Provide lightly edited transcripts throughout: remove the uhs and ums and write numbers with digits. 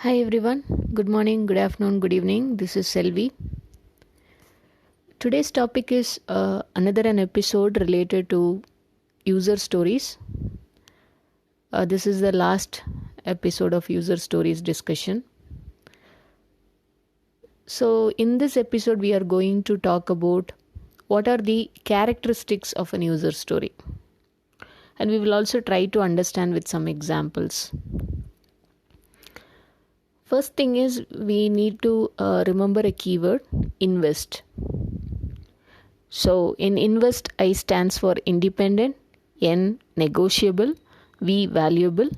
Hi everyone, good morning, good afternoon, good evening. This is Selvi. Today's topic is another an episode related to user stories. This is the last episode of user stories discussion. So, in this episode, we are going to talk about what are the characteristics of an user story, and we will also try to understand with some examples. First thing is we need to remember a keyword, invest. So in invest, I stands for independent, N negotiable, V valuable,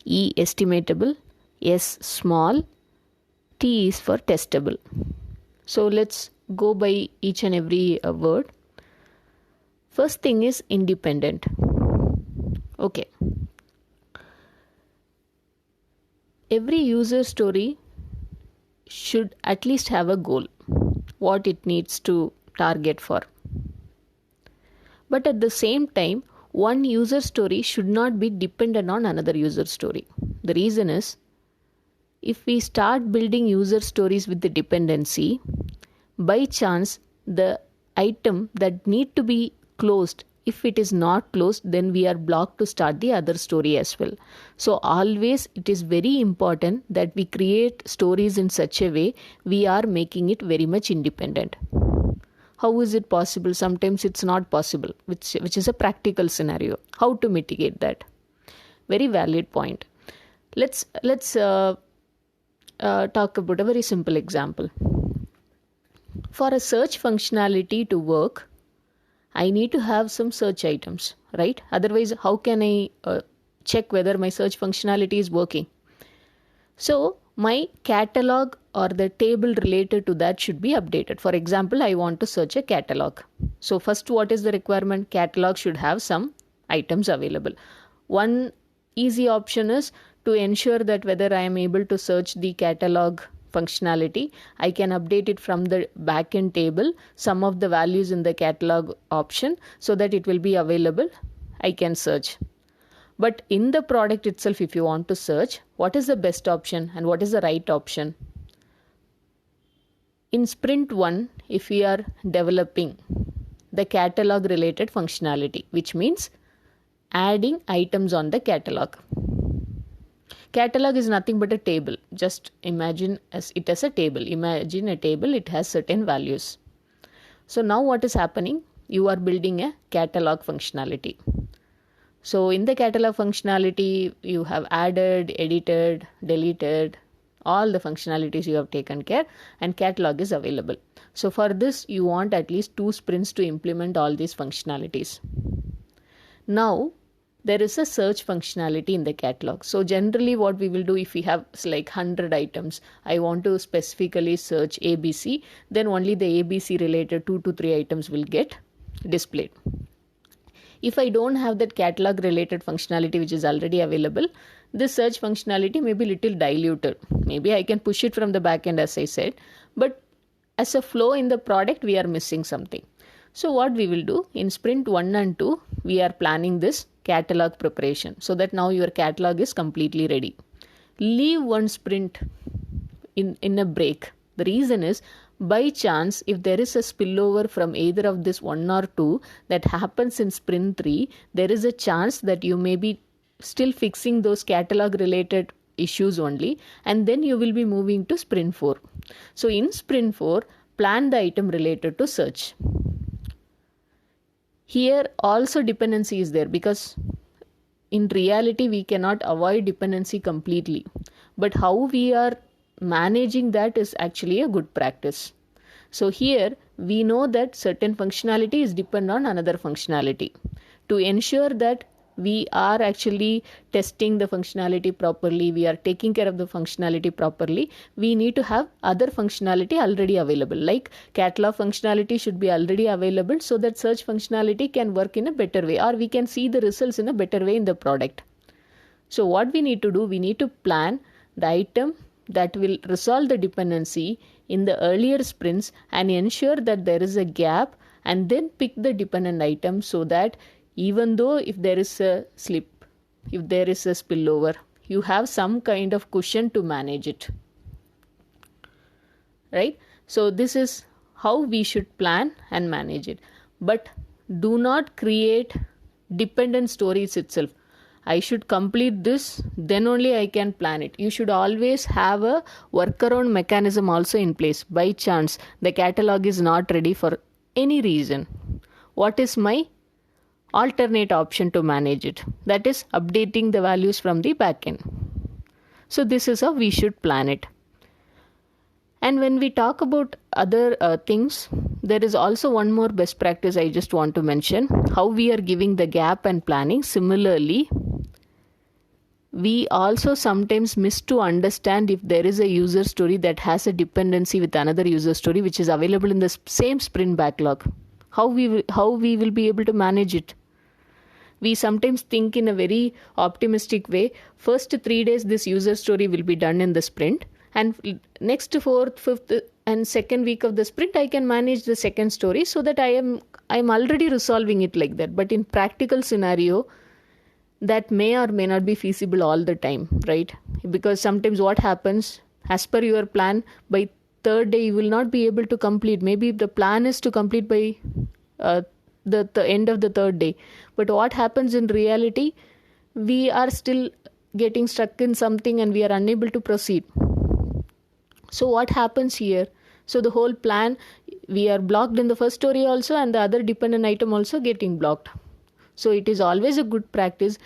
E estimatable, S small, T is for testable. So let's go by each and every word. First thing is independent. Okay. Every user story should at least have a goal, what it needs to target for. But at the same time, one user story should not be dependent on another user story. The reason is, if we start building user stories with the dependency, by chance the item that need to be closed, if it is not closed, then we are blocked to start the other story as well. So always it is very important that we create stories in such a way we are making it very much independent. How is it possible? Sometimes it's not possible, which is a practical scenario. How to mitigate that? Very valid point. Let's talk about a very simple example. For a search functionality to work, I need to have some search items, right? Otherwise, how can I check whether my search functionality is working? So my catalog or the table related to that should be updated. For example, I want to search a catalog. So first, what is the requirement? Catalog should have some items available. One easy option is to ensure that whether I am able to search the catalog functionality, I can update it from the backend table, some of the values in the catalog option, so that it will be available. I can search. But in the product itself, if you want to search, what is the best option and what is the right option? In sprint 1, if we are developing the catalog related functionality, which means adding items on the catalog. Catalog is nothing but a table. Just imagine it as a table. Imagine a table, it has certain values. So now what is happening? You are building a catalog functionality. So in the catalog functionality, you have added, edited, deleted, all the functionalities you have taken care, and catalog is available. So for this, you want at least 2 sprints to implement all these functionalities. Now, there is a search functionality in the catalog. So generally what we will do, if we have like 100 items, I want to specifically search ABC, then only the ABC related 2 to 3 items will get displayed. If I don't have that catalog related functionality which is already available, this search functionality may be little diluted. Maybe I can push it from the backend, as I said, but as a flow in the product, we are missing something. So what we will do in sprint 1 and 2, we are planning this catalog preparation so that now your catalog is completely ready. Leave one sprint in a break. The reason is, by chance, if there is a spillover from either of this 1 or 2 that happens in sprint 3, there is a chance that you may be still fixing those catalog related issues only, and then you will be moving to sprint 4. So in sprint 4, plan the item related to search. Here also dependency is there, because in reality we cannot avoid dependency completely. But how we are managing that is actually a good practice. So here we know that certain functionality is dependent on another functionality. To ensure that we are actually testing the functionality properly, we are taking care of the functionality properly, we need to have other functionality already available. Like catalog functionality should be already available so that search functionality can work in a better way, or we can see the results in a better way in the product. So what we need to do, we need to plan the item that will resolve the dependency in the earlier sprints and ensure that there is a gap, and then pick the dependent item so that even though if there is a slip, if there is a spillover, you have some kind of cushion to manage it. Right? So this is how we should plan and manage it. But do not create dependent stories itself. I should complete this, then only I can plan it. You should always have a workaround mechanism also in place. By chance, the catalog is not ready for any reason. What is my alternate option to manage it? That is updating the values from the backend. So this is how we should plan it. And when we talk about other things, there is also one more best practice I just want to mention. How we are giving the gap and planning. Similarly, we also sometimes miss to understand if there is a user story that has a dependency with another user story which is available in the same sprint backlog. How we will be able to manage it? We sometimes think in a very optimistic way. First 3 days, this user story will be done in the sprint. And next 4th, 5th and 2nd week of the sprint, I can manage the second story so that I'm already resolving it like that. But in practical scenario, that may or may not be feasible all the time, right? Because sometimes what happens, as per your plan, by 3rd day, you will not be able to complete. Maybe the plan is to complete by the end of the 3rd day. But what happens in reality, we are still getting stuck in something and we are unable to proceed. So what happens here? So the whole plan, we are blocked in the first story also, and the other dependent item also getting blocked. So it is always a good practice.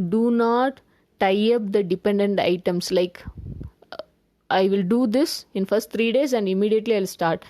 Do not tie up the dependent items like I will do this in first 3 days and immediately I'll start.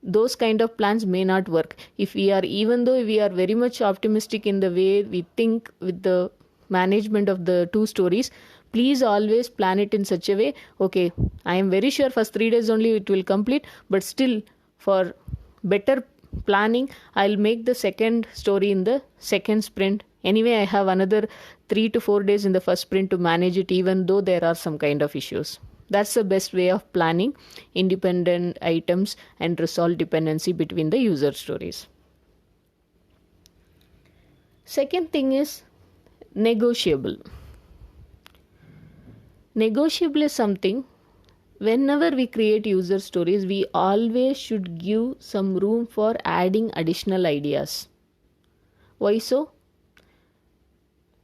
Those kind of plans may not work. Even though we are very much optimistic in the way we think with the management of the 2 stories, please always plan it in such a way, okay, I am very sure first 3 days only it will complete, but still for better planning, I'll make the second story in the second sprint. Anyway, I have another 3 to 4 days in the first sprint to manage it, even though there are some kind of issues. That's the best way of planning independent items and resolve dependency between the user stories. Second thing is negotiable. Negotiable is something, whenever we create user stories, we always should give some room for adding additional ideas. Why so?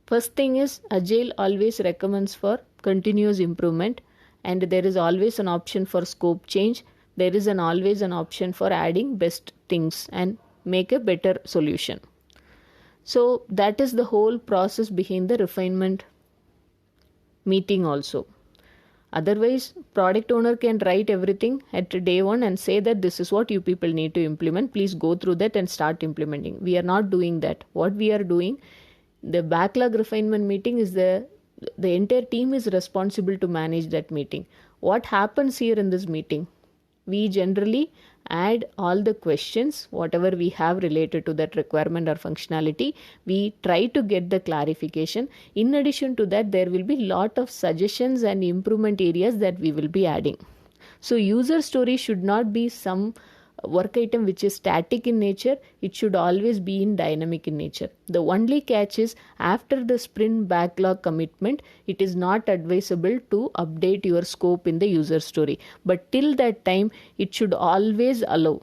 First thing is, Agile always recommends for continuous improvement, and there is always an option for scope change. There is always an option for adding best things and make a better solution. So that is the whole process behind the refinement meeting also. Otherwise, product owner can write everything at day 1 and say that this is what you people need to implement. Please go through that and start implementing. We are not doing that. What we are doing, the backlog refinement meeting is the entire team is responsible to manage that meeting. What happens here in this meeting? We generally add all the questions, whatever we have related to that requirement or functionality. We try to get the clarification. In addition to that, there will be lot of suggestions and improvement areas that we will be adding. So user story should not be some work item which is static in nature. It should always be in dynamic in nature. The only catch is after the sprint backlog commitment, it is not advisable to update your scope in the user story. But till that time, it should always allow.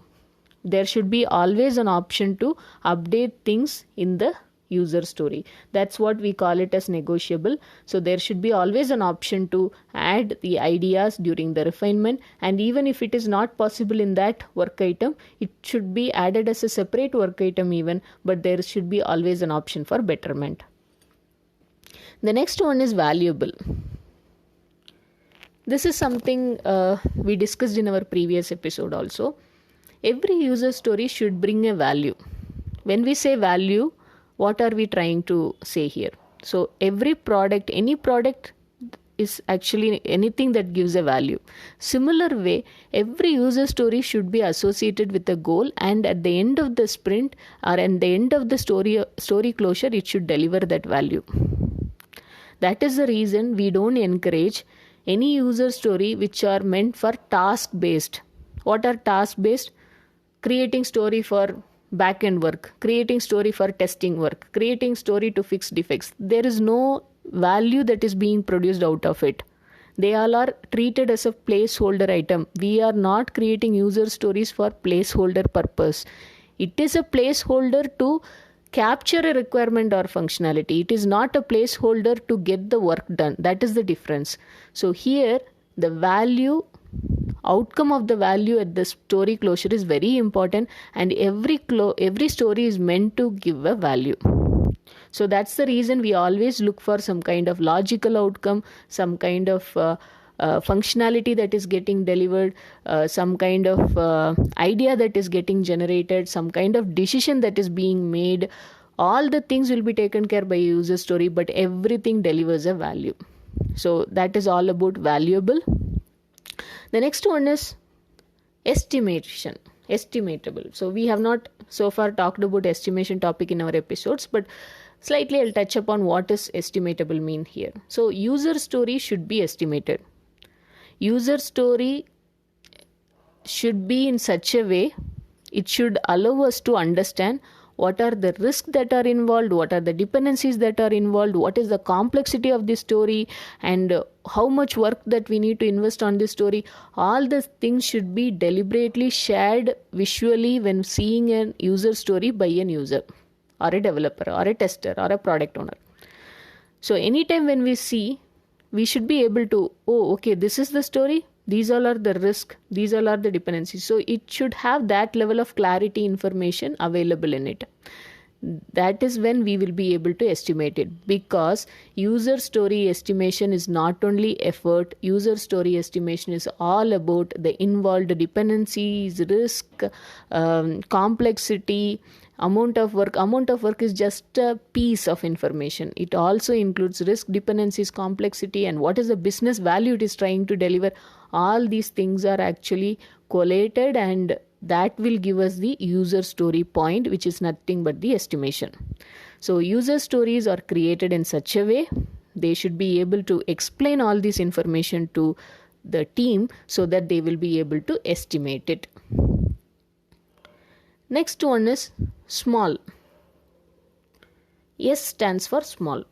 There should be always an option to update things in the user story. That's what we call it as negotiable. So there should be always an option to add the ideas during the refinement, and even if it is not possible in that work item, it should be added as a separate work item even, but there should be always an option for betterment. The next one is valuable. This is something we discussed in our previous episode also. Every user story should bring a value. When we say value, what are we trying to say here? So every product, any product is actually anything that gives a value. Similar way, every user story should be associated with a goal, and at the end of the sprint or at the end of the story closure, it should deliver that value. That is the reason we don't encourage any user story which are meant for task based. What are task based? Creating story for back-end work, creating story for testing work, creating story to fix defects. There is no value that is being produced out of it. They all are treated as a placeholder item. We are not creating user stories for placeholder purpose. It is a placeholder to capture a requirement or functionality. It is not a placeholder to get the work done. That is the difference. So here, the value, outcome of the value at the story closure is very important, and every story is meant to give a value. So that's the reason we always look for some kind of logical outcome, some kind of functionality that is getting delivered, some kind of idea that is getting generated, some kind of decision that is being made. All the things will be taken care by a user story, but everything delivers a value. So that is all about valuable. The next one is estimation, estimatable. So we have not so far talked about estimation topic in our episodes, but slightly I'll touch upon what is estimatable mean here. So user story should be estimated. User story should be in such a way, it should allow us to understand what are the risks that are involved, what are the dependencies that are involved, what is the complexity of this story, and how much work that we need to invest on this story. All these things should be deliberately shared visually when seeing a user story by an user or a developer or a tester or a product owner. So anytime when we see, we should be able to, oh, okay, this is the story, these all are the risks, these all are the dependencies. So it should have that level of clarity information available in it. That is when we will be able to estimate it, because user story estimation is not only effort. User story estimation is all about the involved dependencies, risk, complexity, amount of work. Amount of work is just a piece of information. It also includes risk, dependencies, complexity, and what is the business value it is trying to deliver. All these things are actually collated, and that will give us the user story point, which is nothing but the estimation. So user stories are created in such a way, they should be able to explain all this information to the team so that they will be able to estimate it. Next one is small. S stands for small.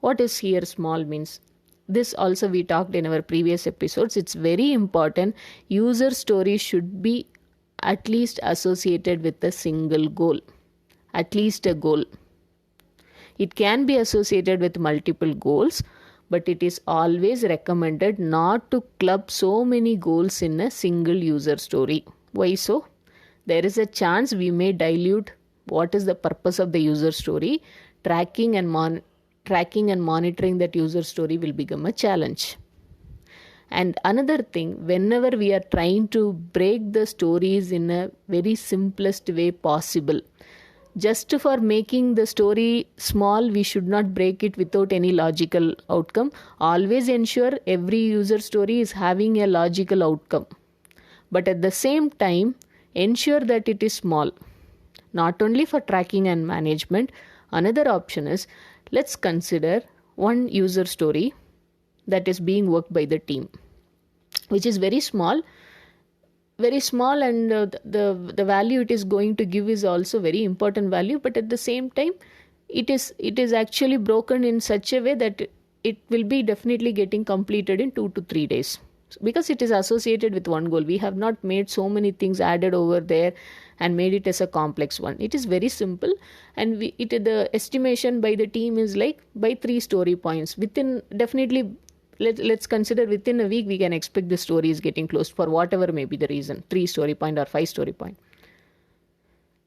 What is here small means? This also we talked in our previous episodes. It's very important. User story should be at least associated with a single goal. At least a goal. It can be associated with multiple goals, but it is always recommended not to club so many goals in a single user story. Why so? There is a chance we may dilute what is the purpose of the user story. Tracking and monitoring that user story will become a challenge. And another thing, whenever we are trying to break the stories in a very simplest way possible, just for making the story small, we should not break it without any logical outcome. Always ensure every user story is having a logical outcome. But at the same time, ensure that it is small. Not only for tracking and management, another option is, let's consider one user story that is being worked by the team, which is very small, and the value it is going to give is also very important value. But at the same time, it is actually broken in such a way that it will be definitely getting completed in 2 to 3 days, because it is associated with one goal. We have not made so many things added over there and made it as a complex one. It is very simple, and the estimation by the team is like by 3 story points. Within, definitely, let's consider within a week we can expect the story is getting closed for whatever may be the reason, 3 story point or 5 story point.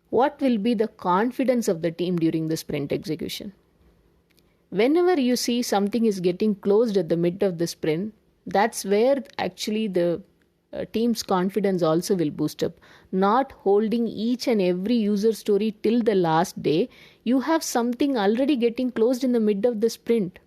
What will be the confidence of the team during the sprint execution? Whenever you see something is getting closed at the mid of the sprint, that's where actually the team's confidence also will boost up. Not holding each and every user story till the last day, you have something already getting closed in the mid of the sprint.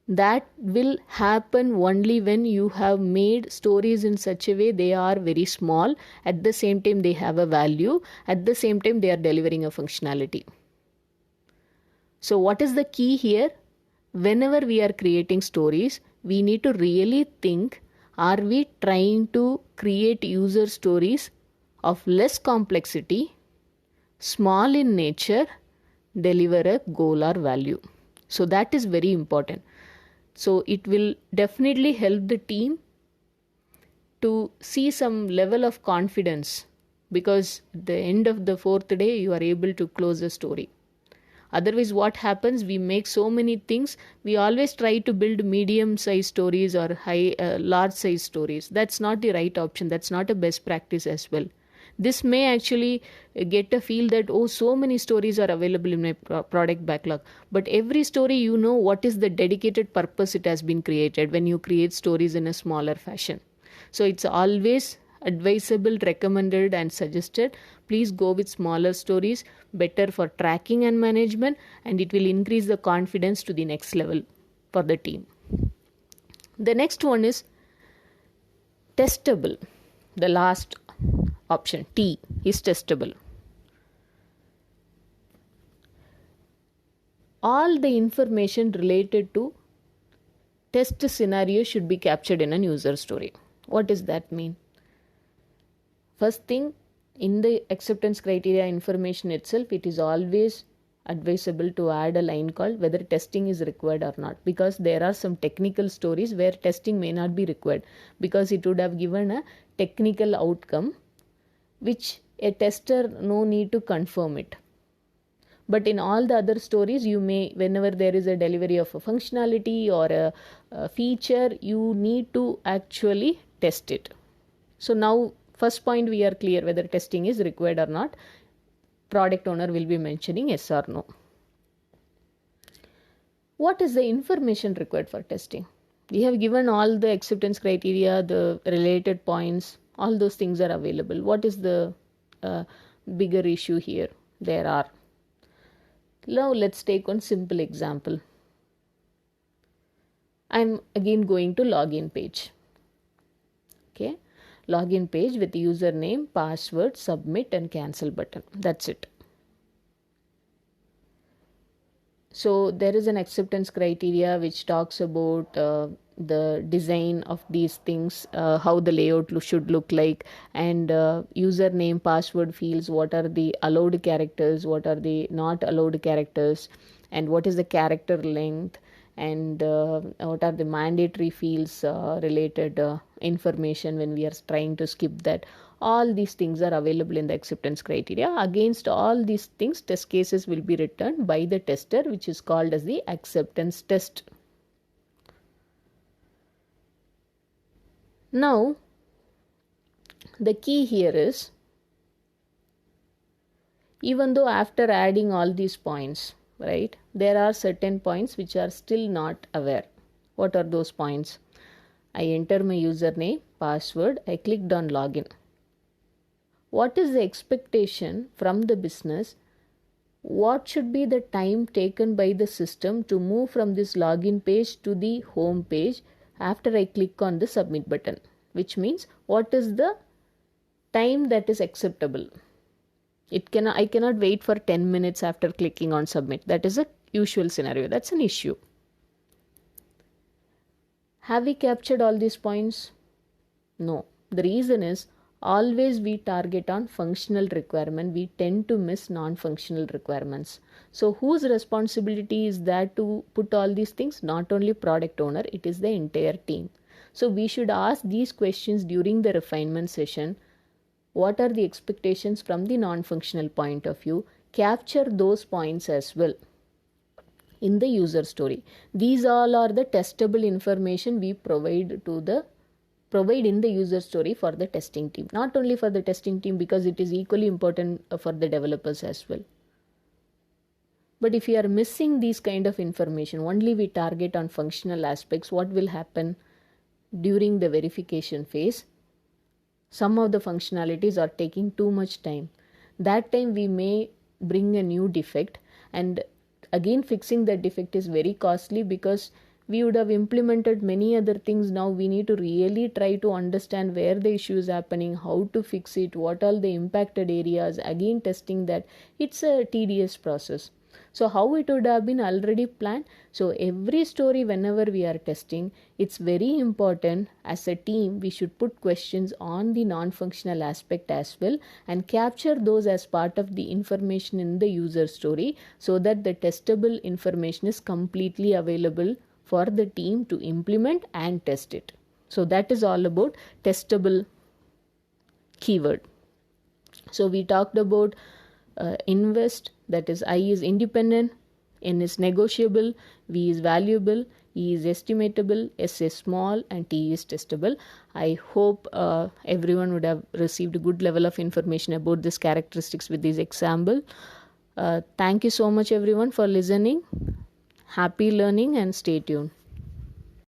That will happen only when you have made stories in such a way they are very small, at the same time they have a value, at the same time they are delivering a functionality. So what is the key here? Whenever we are creating stories, we need to really think, are we trying to create user stories of less complexity, small in nature, deliver a goal or value. So that is very important. So it will definitely help the team to see some level of confidence, because at the end of the fourth day you are able to close the story. Otherwise, what happens, we make so many things, we always try to build medium size stories or large size stories. That's not the right option, that's not a best practice as well. This may actually get a feel that, oh, so many stories are available in my product backlog, but every story, you know what is the dedicated purpose it has been created when you create stories in a smaller fashion. So it's always advisable, recommended and suggested, please go with smaller stories, better for tracking and management, and it will increase the confidence to the next level for the team. The next one is testable. The last option, T, is testable. All the information related to test scenario should be captured in a user story. What does that mean? First thing, in the acceptance criteria information itself, it is always advisable to add a line called whether testing is required or not, because there are some technical stories where testing may not be required, because it would have given a technical outcome which a tester no need to confirm it. But in all the other stories, you may, whenever there is a delivery of a functionality or a feature, you need to actually test it. So now, first point, we are clear whether testing is required or not. Product owner will be mentioning yes or no. What is the information required for testing? We have given all the acceptance criteria, the related points, all those things are available. What is the bigger issue here? There are. Now let's take one simple example. I'm again going to login page. Okay. Login page with username, password, submit and cancel button. That's it. So there is an acceptance criteria which talks about the design of these things, how the layout should look like, and username, password fields, what are the allowed characters, what are the not allowed characters, and what is the character length, and what are the mandatory fields related information when we are trying to skip that. All these things are available in the acceptance criteria. Against all these things, test cases will be written by the tester, which is called as the acceptance test. Now, the key here is, even though after adding all these points, right, there are certain points which are still not aware. What are those points? I enter my username, password, I clicked on login. What is the expectation from the business? What should be the time taken by the system to move from this login page to the home page after I click on the submit button? Which means, what is the time that is acceptable? I cannot wait for 10 minutes after clicking on submit. That is a usual scenario. That's an issue. Have we captured all these points? No. The reason is, always we target on functional requirement. We tend to miss non-functional requirements. So whose responsibility is that to put all these things? Not only product owner, it is the entire team. So we should ask these questions during the refinement session. What are the expectations from the non-functional point of view? Capture those points as well in the user story. These all are the testable information we provide in the user story for the testing team. Not only for the testing team, because it is equally important for the developers as well. But if you are missing these kind of information, only we target on functional aspects, what will happen during the verification phase? Some of the functionalities are taking too much time. That time we may bring a new defect, and again fixing that defect is very costly, because we would have implemented many other things. Now we need to really try to understand where the issue is happening, how to fix it, what are the impacted areas, again testing that. It's a tedious process. So how it would have been already planned? So every story, whenever we are testing, it's very important as a team we should put questions on the non-functional aspect as well and capture those as part of the information in the user story, so that the testable information is completely available for the team to implement and test it. So that is all about testable keyword. So we talked about invest, that is I is independent, N is negotiable, V is valuable, E is estimatable, S is small, and T is testable. I hope everyone would have received a good level of information about these characteristics with this example. Thank you so much everyone for listening. Happy learning and stay tuned.